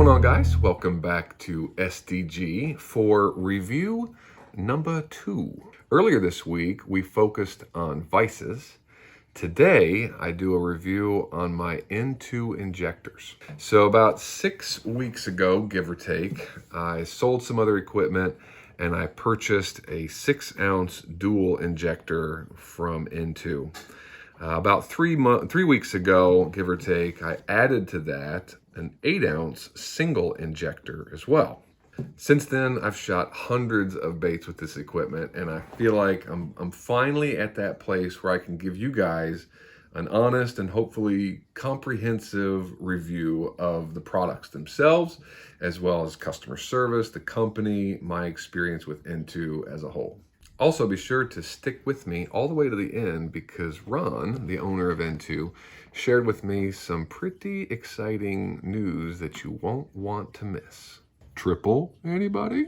going on, guys? Welcome back to SDG for review number 2. Earlier this week, we focused on vices. Today, I do a review on my N2 injectors. So about 6 weeks ago, give or take, I sold some other equipment and I purchased a 6-ounce dual injector from N2. About 3 weeks ago, give or take, I added to that an 8-ounce single injector as well. Since then, I've shot hundreds of baits with this equipment, and I feel like I'm finally at that place where I can give you guys an honest and hopefully comprehensive review of the products themselves, as well as customer service, the company, my experience with N2 as a whole. Also, be sure to stick with me all the way to the end because Ron, the owner of N2, shared with me some pretty exciting news that you won't want to miss. Triple, anybody?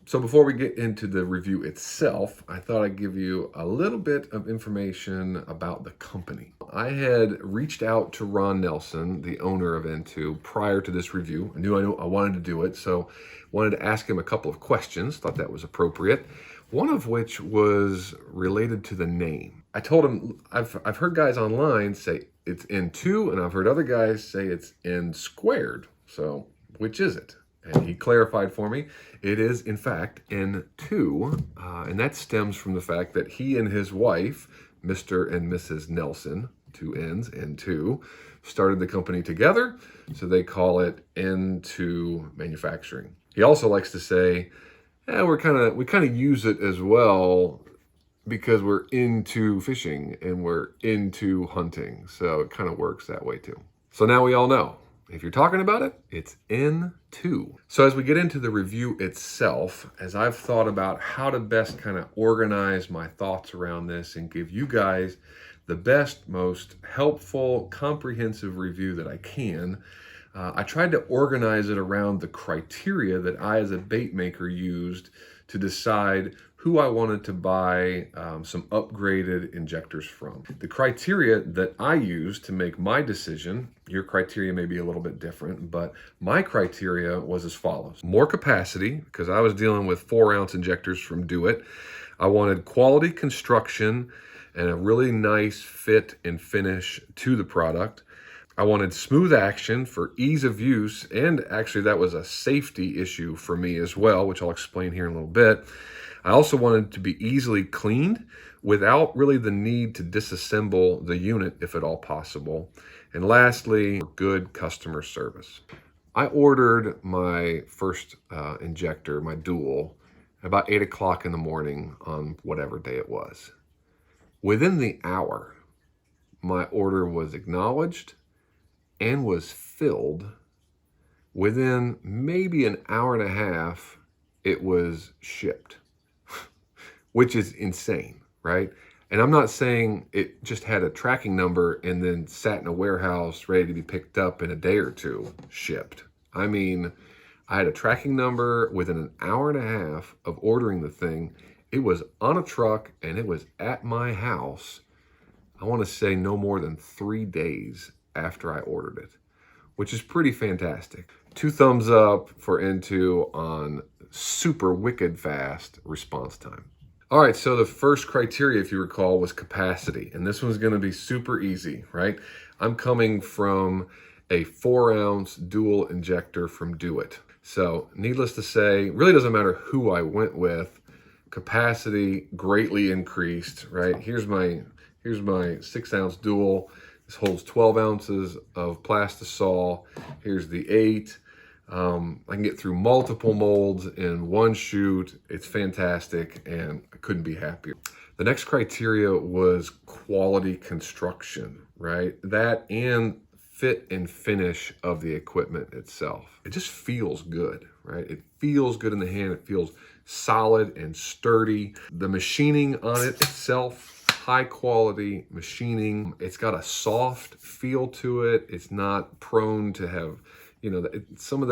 So before we get into the review itself, I thought I'd give you a little bit of information about the company. I had reached out to Ron Nelson, the owner of N2, prior to this review. I knew I wanted to do it, so wanted to ask him a couple of questions, thought that was appropriate. One of which was related to the name. I told him, I've heard guys online say it's N2, and I've heard other guys say it's N squared. So which is it? And he clarified for me, it is in fact N2, and that stems from the fact that he and his wife, Mr. and Mrs. Nelson, 2 N's, N2, started the company together, so they call it N2 Manufacturing. He also likes to say, we kind of use it as well because we're into fishing and we're into hunting, so it kind of works that way too. So now we all know. If you're talking about it, it's N2. So as we get into the review itself, as I've thought about how to best kind of organize my thoughts around this and give you guys the best, most helpful, comprehensive review that I can, I tried to organize it around the criteria that I as a bait maker used to decide who I wanted to buy some upgraded injectors from. The criteria that I used to make my decision, your criteria may be a little bit different, but my criteria was as follows. More capacity, because I was dealing with 4-ounce injectors from Do It. I wanted quality construction and a really nice fit and finish to the product. I wanted smooth action for ease of use, and actually that was a safety issue for me as well, which I'll explain here in a little bit. I also wanted to be easily cleaned without really the need to disassemble the unit if at all possible. And lastly, good customer service. I ordered my first injector, my dual, about 8 o'clock in the morning on whatever day it was. Within the hour, my order was acknowledged and was filled. Within maybe an hour and a half, it was shipped, which is insane, right? And I'm not saying it just had a tracking number and then sat in a warehouse ready to be picked up in a day or two, shipped. I mean, I had a tracking number within an hour and a half of ordering the thing. It was on a truck and it was at my house, I want to say no more than 3 days after I ordered it, which is pretty fantastic. 2 thumbs up for N2 on super wicked fast response time. All right, so the first criteria, if you recall, was capacity, and this one's going to be super easy, right? I'm coming from a 4-ounce dual injector from Do It. So needless to say, really doesn't matter who I went with, capacity greatly increased, right? Here's my 6-ounce dual. This holds 12 ounces of plastisol. Here's the 8. I can get through multiple molds in one shoot. It's fantastic, and I couldn't be happier. The next criteria was quality construction, right? That and fit and finish of the equipment itself. It just feels good, right? It feels good in the hand. It feels solid and sturdy. The machining on it itself, high quality machining. It's got a soft feel to it. It's not prone to have, some of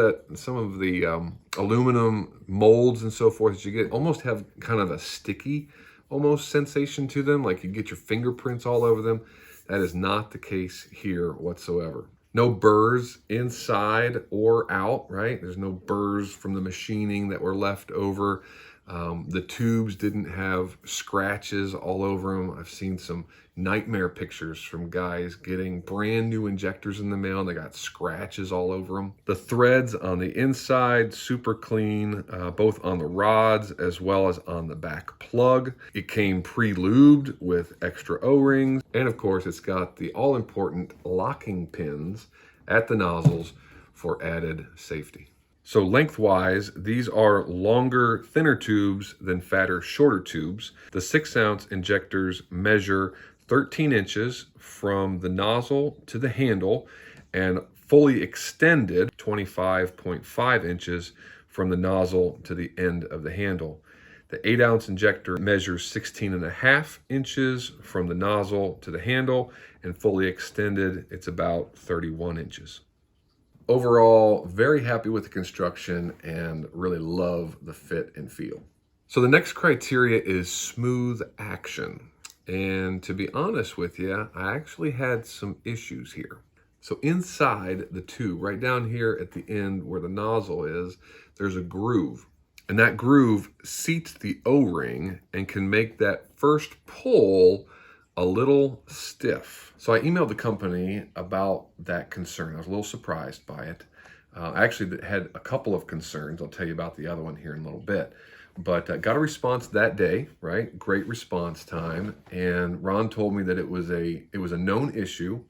the aluminum molds and so forth that you get almost have kind of a sticky almost sensation to them, like you get your fingerprints all over them. That is not the case here whatsoever. No burrs inside or out, right? There's no burrs from the machining that were left over. The tubes didn't have scratches all over them. I've seen some nightmare pictures from guys getting brand new injectors in the mail and they got scratches all over them. The threads on the inside, super clean, both on the rods as well as on the back plug. It came pre-lubed with extra O-rings. And of course, it's got the all-important locking pins at the nozzles for added safety. So lengthwise, these are longer, thinner tubes than fatter, shorter tubes. The 6-ounce injectors measure 13 inches from the nozzle to the handle and fully extended 25.5 inches from the nozzle to the end of the handle. The 8-ounce injector measures 16.5 inches from the nozzle to the handle, and fully extended, it's about 31 inches. Overall, very happy with the construction and really love the fit and feel. So the next criteria is smooth action. And to be honest with you, I actually had some issues here. So inside the tube, right down here at the end where the nozzle is, there's a groove. And that groove seats the O-ring and can make that first pull a little stiff. So I emailed the company about that concern. I was a little surprised by it. I actually had a couple of concerns. I'll tell you about the other one here in a little bit. But got a response that day, right? Great response time. And Ron told me that it was a known issue.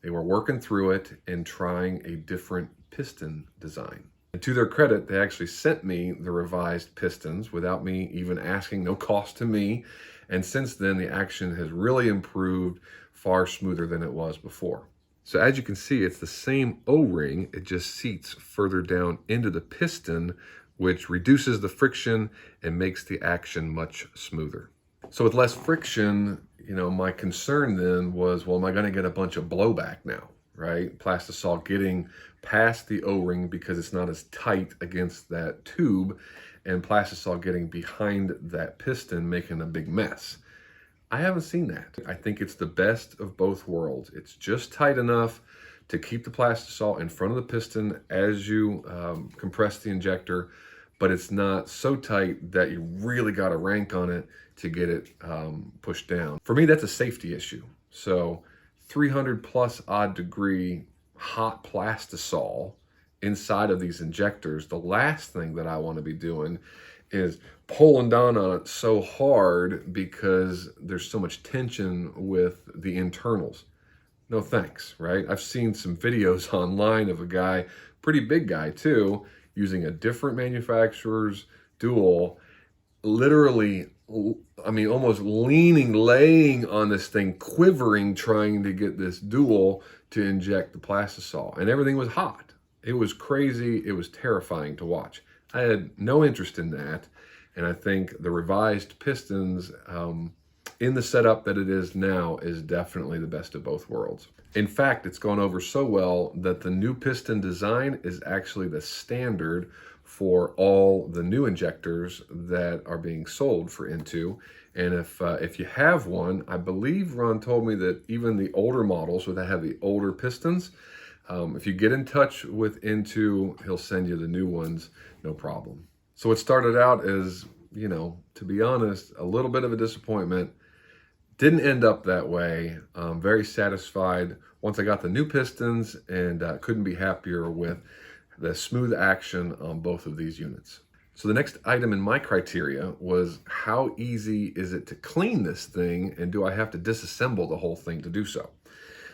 They were working through it and trying a different piston design. And to their credit, they actually sent me the revised pistons without me even asking, no cost to me. And since then, the action has really improved, far smoother than it was before. So as you can see, it's the same O-ring, it just seats further down into the piston, which reduces the friction and makes the action much smoother. So with less friction, my concern then was, well, am I gonna get a bunch of blowback now, right? Plastisol getting past the O-ring because it's not as tight against that tube, and Plastisol getting behind that piston, making a big mess. I haven't seen that. I think it's the best of both worlds. It's just tight enough to keep the Plastisol in front of the piston as you compress the injector, but it's not so tight that you really got to rank on it to get it pushed down. For me, that's a safety issue. So 300 plus odd degree hot Plastisol inside of these injectors, the last thing that I want to be doing is pulling down on it so hard because there's so much tension with the internals. No thanks, right? I've seen some videos online of a guy, pretty big guy too, using a different manufacturer's dual, literally, almost laying on this thing, quivering, trying to get this dual to inject the Plastisol. And everything was hot. It was crazy. It was terrifying to watch. I had no interest in that. And I think the revised pistons in the setup that it is now is definitely the best of both worlds. In fact, it's gone over so well that the new piston design is actually the standard for all the new injectors that are being sold for Into. And if you have one, I believe Ron told me that even the older models, so that have the older pistons, if you get in touch with Into, he'll send you the new ones, no problem. So it started out as, to be honest, a little bit of a disappointment. Didn't end up that way. Very satisfied once I got the new pistons, and couldn't be happier with the smooth action on both of these units. So the next item in my criteria was, how easy is it to clean this thing, and do I have to disassemble the whole thing to do so?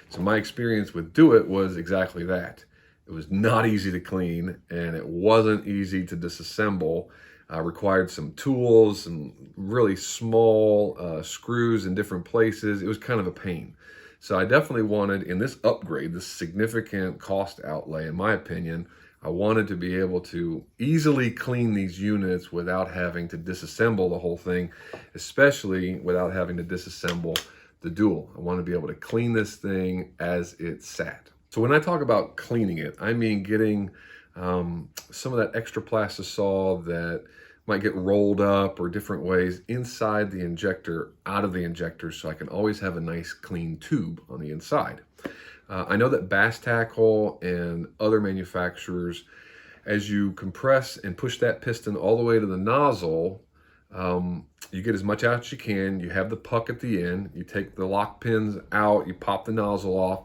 So my experience with Do It was exactly that. It was not easy to clean, and it wasn't easy to disassemble. Required some tools and really small screws in different places. It was kind of a pain. So I definitely wanted, in this upgrade, this significant cost outlay, in my opinion, I wanted to be able to easily clean these units without having to disassemble the whole thing, especially without having to disassemble the dual. I want to be able to clean this thing as it sat. So when I talk about cleaning it, I mean getting some of that extra Plastisol that might get rolled up or different ways inside the injector, out of the injector, so I can always have a nice clean tube on the inside. I know that Bass Tackle and other manufacturers, as you compress and push that piston all the way to the nozzle, you get as much out as you can. You have the puck at the end. You take the lock pins out. You pop the nozzle off.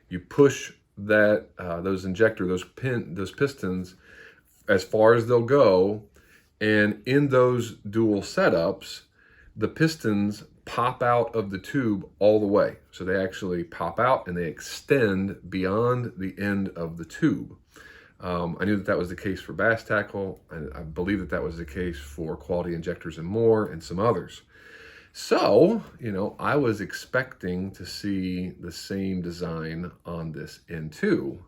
You push those pistons as far as they'll go. And in those dual setups, the pistons pop out of the tube all the way. So they actually pop out and they extend beyond the end of the tube. I knew that was the case for Bass Tackle, and I believe that was the case for Quality Injectors and More and some others. So, I was expecting to see the same design on this N2.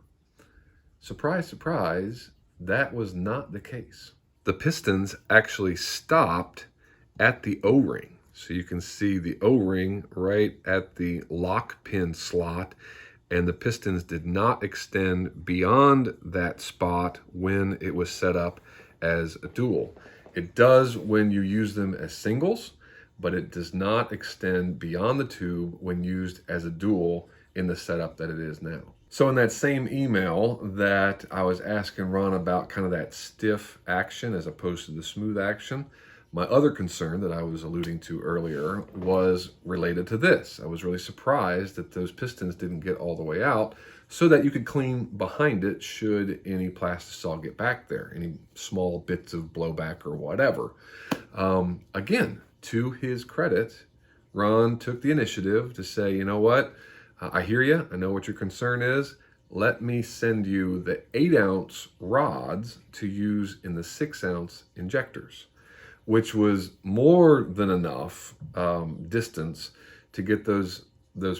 Surprise, surprise, that was not the case. The pistons actually stopped at the O-ring. So you can see the O-ring right at the lock pin slot, and the pistons did not extend beyond that spot when it was set up as a dual. It does when you use them as singles, but it does not extend beyond the tube when used as a dual in the setup that it is now. So in that same email that I was asking Ron about kind of that stiff action as opposed to the smooth action, my other concern that I was alluding to earlier was related to this. I was really surprised that those pistons didn't get all the way out so that you could clean behind it should any plastisol get back there, any small bits of blowback or whatever. Again, to his credit, Ron took the initiative to say, you know what, I hear you, I know what your concern is. Let me send you the 8-ounce rods to use in the 6-ounce injectors, which was more than enough distance to get those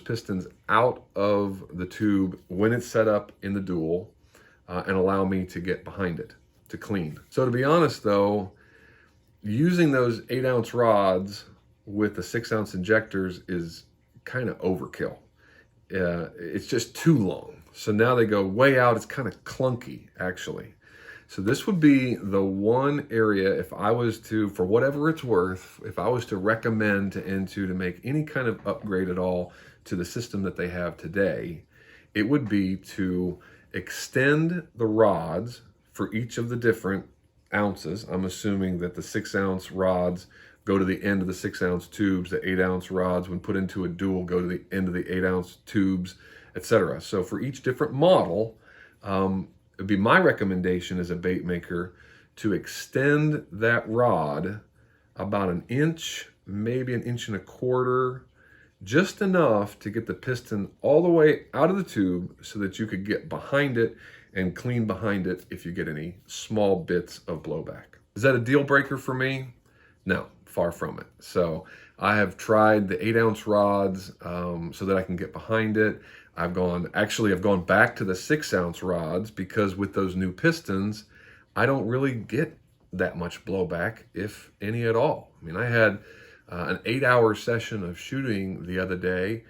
pistons out of the tube when it's set up in the dual and allow me to get behind it to clean. So to be honest though, using those 8-ounce rods with the 6-ounce injectors is kind of overkill. It's just too long. So now they go way out. It's kind of clunky actually. So this would be the one area, if I was to, for whatever it's worth, if I was to recommend to N2 to make any kind of upgrade at all to the system that they have today, it would be to extend the rods for each of the different ounces. I'm assuming that the 6-ounce rods go to the end of the 6-ounce tubes, the 8-ounce rods, when put into a dual, go to the end of the 8-ounce tubes, etc. So for each different model, it'd be my recommendation as a bait maker to extend that rod about 1 inch, maybe 1.25 inches, just enough to get the piston all the way out of the tube so that you could get behind it and clean behind it if you get any small bits of blowback. Is that a deal breaker for me? No, far from it. So I have tried the 8-ounce rods so that I can get behind it. I've gone back to the 6-ounce rods because with those new pistons, I don't really get that much blowback, if any at all. I mean, I had an 8-hour session of shooting the other day.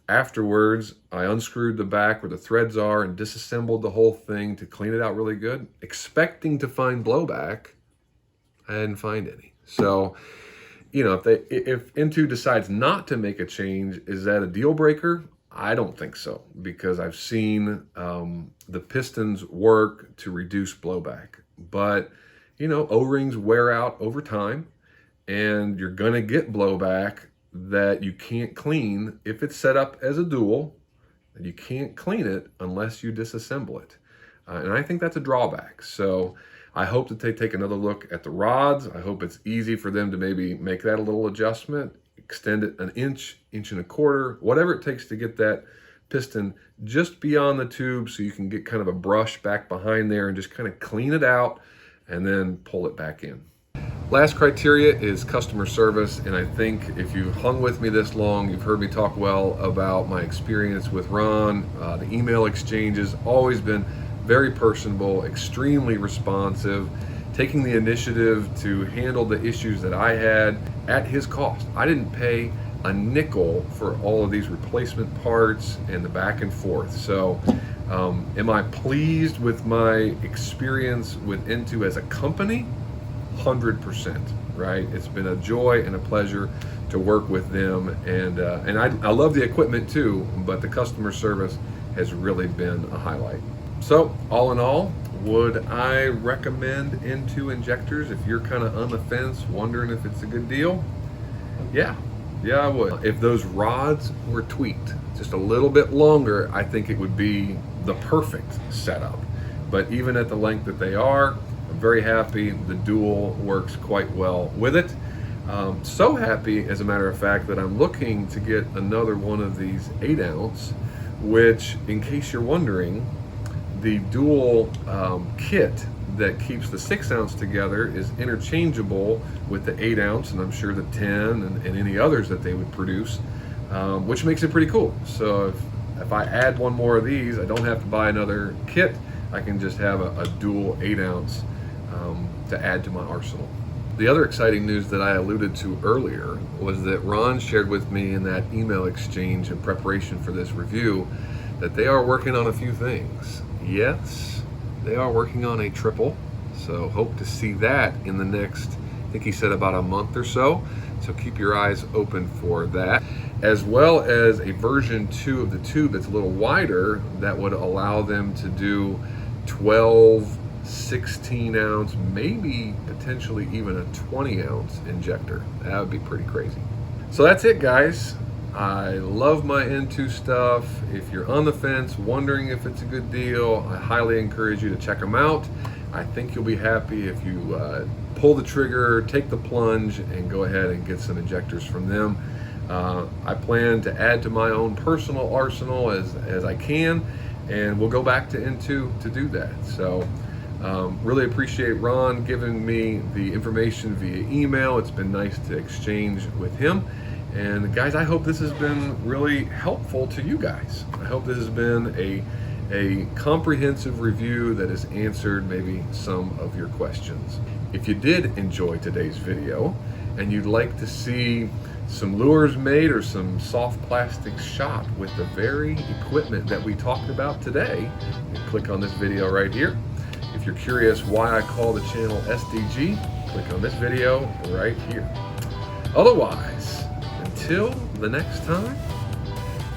Afterwards, I unscrewed the back where the threads are and disassembled the whole thing to clean it out really good, expecting to find blowback. I didn't find any. So, if N2 decides not to make a change, is that a deal breaker? I don't think so, because I've seen the pistons work to reduce blowback. But, O-rings wear out over time, and you're going to get blowback that you can't clean if it's set up as a dual. And you can't clean it unless you disassemble it. And I think that's a drawback. So I hope that they take another look at the rods. I hope it's easy for them to maybe make that a little adjustment, extend it 1 inch, 1.25 inches, whatever it takes to get that piston just beyond the tube so you can get kind of a brush back behind there and just kind of clean it out and then pull it back in. Last criteria is customer service, and I think if you've hung with me this long, you've heard me talk well about my experience with Ron. The email exchange has always been very personable, extremely responsive, taking the initiative to handle the issues that I had at his cost. I didn't pay a nickel for all of these replacement parts and the back and forth. So am I pleased with my experience with N2 as a company? 100%, right? It's been a joy and a pleasure to work with them, and I love the equipment too, but the customer service has really been a highlight. So all in all, would I recommend Into Injectors if you're kind of on the fence, wondering if it's a good deal? Yeah, I would. If those rods were tweaked just a little bit longer, I think it would be the perfect setup. But even at the length that they are, I'm very happy. The dual works quite well with it. So happy, as a matter of fact, that I'm looking to get another one of these 8-ounce, which, in case you're wondering, the dual kit that keeps the 6-ounce together is interchangeable with the 8-ounce, and I'm sure the 10 and any others that they would produce, which makes it pretty cool. So if I add one more of these, I don't have to buy another kit. I can just have a dual 8-ounce to add to my arsenal. The other exciting news that I alluded to earlier was that Ron shared with me in that email exchange in preparation for this review that they are working on a few things. Yes, they are working on a triple, so hope to see that in the next, I think he said, about a month or so. So keep your eyes open for that, as well as a version 2 of the tube that's a little wider that would allow them to do 12, 16-ounce, maybe potentially even a 20-ounce injector. That would be pretty crazy. So that's it, guys. I love my Into stuff. If you're on the fence, wondering if it's a good deal, I highly encourage you to check them out. I think you'll be happy if you pull the trigger, take the plunge, and go ahead and get some injectors from them. I plan to add to my own personal arsenal as I can, and we'll go back to Into to do that. So really appreciate Ron giving me the information via email. It's been nice to exchange with him. And guys, I hope this has been really helpful to you guys. I hope this has been a comprehensive review that has answered maybe some of your questions. If you did enjoy today's video and you'd like to see some lures made or some soft plastics shot with the very equipment that we talked about today, you click on this video right here. If you're curious why I call the channel SDG, click on this video right here. Otherwise, until the next time,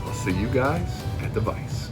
I'll see you guys at the vise.